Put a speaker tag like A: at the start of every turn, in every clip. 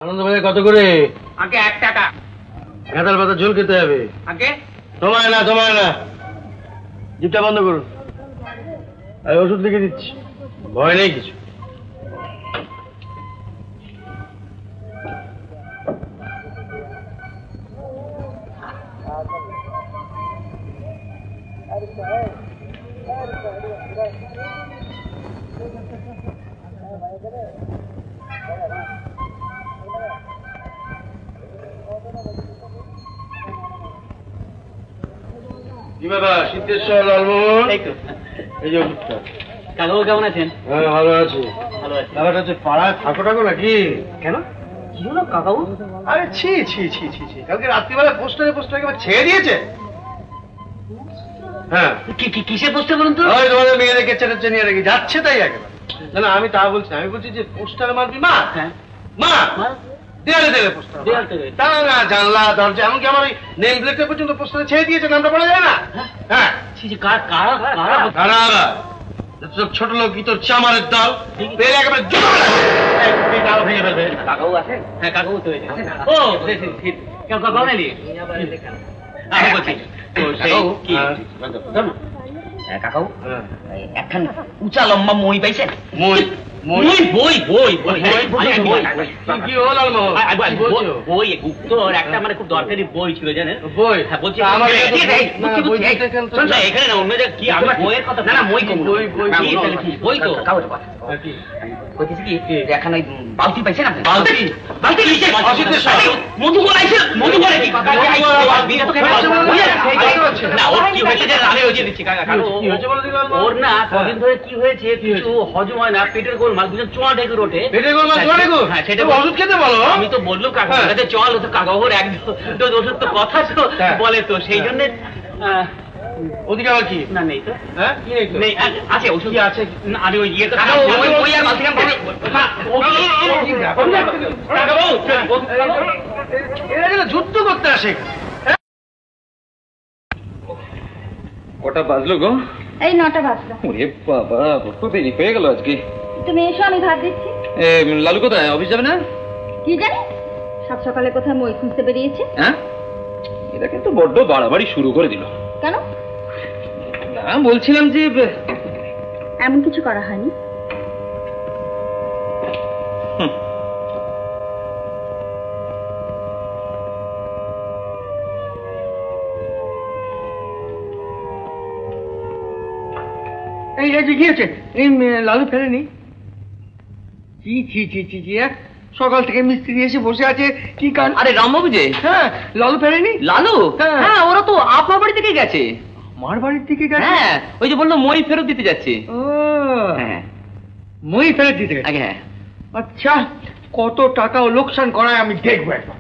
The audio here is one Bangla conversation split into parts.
A: আনন্দবাজার কত করে?
B: আগে 1 টাকা।
A: গাঁদাল পাতা ঝোল খেতে হবে।
B: আগে
A: তোমায় না জিপটা বন্ধ করুন। আমি ওষুধ লিখে দিচ্ছি, ভয় নেই কিছু। কি বাবা, সিদ্ধেশ্বর লালমোহন?
B: এই তো।
A: এই যে ওষুধটা।
B: কাকাও কেমন আছেন?
A: হ্যাঁ ভালো আছি।
B: ভালো আছি।
A: ব্যাপারটা হচ্ছে পাড়ায় ঠাকুর নাকি?
B: কেন কি হলো কাকাও?
A: আরে ছি ছি ছি ছি ছি, কালকে রাত্রিবেলা পোস্টারে একেবারে ছেড়ে দিয়েছে। হ্যাঁ,
B: কিসে পোস্টার বলুন তো?
A: ওই তোমাদের মেয়েদেরকে চেটে নিয়ে রেখে যাচ্ছে তাই একেবারে। না আমি তা বলছি, আমি বলছি যে পোস্টারে মারবি মা।
B: হ্যাঁ
A: মা দেয়ালে পোস্টার। না জানলা দরজা এমনকি আমার ওই নেম প্লেটটা পর্যন্ত পোস্টারে ছেড়ে দিয়েছে, নামটা পড়া যায় না। হ্যাঁ কারা ছোট লোক কি তোর চামারের দল পেলে একেবারে ডাল ভেঙে ফেলবে।
B: কাকাও আছে? হ্যাঁ কাকাও তো ও ঠিক কাকাও নেই আমি বলছি তো সেই কি কাকাও একখান উঁচা লম্বা মই পাইছেন? বই গুপ্তর একটা মানে খুব দরকারি বই ছিল জানেন? বই? হ্যাঁ বলছি এখানে না অন্য জায়গায় কি বইয়ের কথা না মই বই তো বলতেছি কি এখন ওই বালতি পাইছেন আপনি? বালতি মধু বলাইছে মধু বলে কি না ওর কি হয়েছে আমি ওই যে দিচ্ছি ওর না কদিন ধরে কি হয়েছে কিছু হজম হয় না, পেটের গোলমাল দুজন চোয়া ঢেকুর ওঠে।
A: পেটের গোলমাল চোয়া ঢেকুর? হ্যাঁ সেটা ওষুধ খেতে বলো।
B: আমি তো বললাম কাকা চল ও তো কাকাওর এক ওষুধ তো কথা তো বলে তো সেই জন্য।
A: ওদিকে আবার কি?
B: না নেই তো।
A: হ্যাঁ কি নেই?
B: আছে ওষুধ আছে। আমি ওই ইয়ে তো
A: এরা যুদ্ধ করতে আসে।
C: কটা বাজলো গো?
D: এই 9টা বাজলো।
C: ওরে বাবা বড্ড দেরি হয়ে গেল আজকে।
D: তুমি এসো, আমি ভাত দিচ্ছি।
C: লালু কোথায়? অফিস যাবে না?
D: কি জানি সাত সকালে কোথায় মই খুঁজতে বেরিয়েছে।
C: হ্যাঁ এটা কিন্তু বড্ড বাড়াবাড়ি শুরু করে দিল।
D: কেন?
C: না বলছিলাম যে
D: এমন কিছু করা হয়নি।
A: এই যে কি হচ্ছে? এই লালু ফেরেনি? ছি ছি ছি ছি ছি, সকাল থেকে মিস্ত্রি এসে বসে আছে কি কারণ?
B: আরে রামবাবু যে।
A: হ্যাঁ লালু ফেরেনি?
B: লালু? হ্যাঁ ওরা তো আপনার বাড়ি থেকে গেছে।
A: আমার বাড়ির দিকে গেছে?
B: হ্যাঁ ওই যে বললো মই ফেরত দিতে যাচ্ছে।
A: ও
B: হ্যাঁ
A: মই ফেরত দিতে গেছে?
B: হ্যাঁ।
A: আচ্ছা কত টাকা ও লোকসান করায় আমি দেখবো একবার।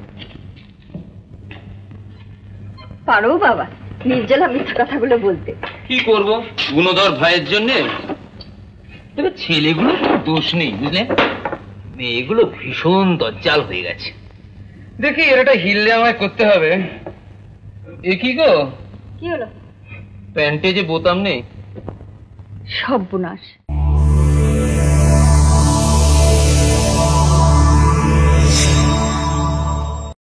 D: পারো বাবা নির্জলা মিথ্যা কথাগুলো বলতে।
C: কি করব গুণধর ভাইয়ের জন্য। তবে ছেলেগুলো দোষ নেই বুঝলে, মেয়েগুলো ভীষণ দজ্জাল হয়ে গেছে। দেখি এটা হিললে আমায় করতে হবে। এ কি গো?
D: কি হলো?
C: প্যান্টে যে বোতাম নেই।
D: সর্বনাশ।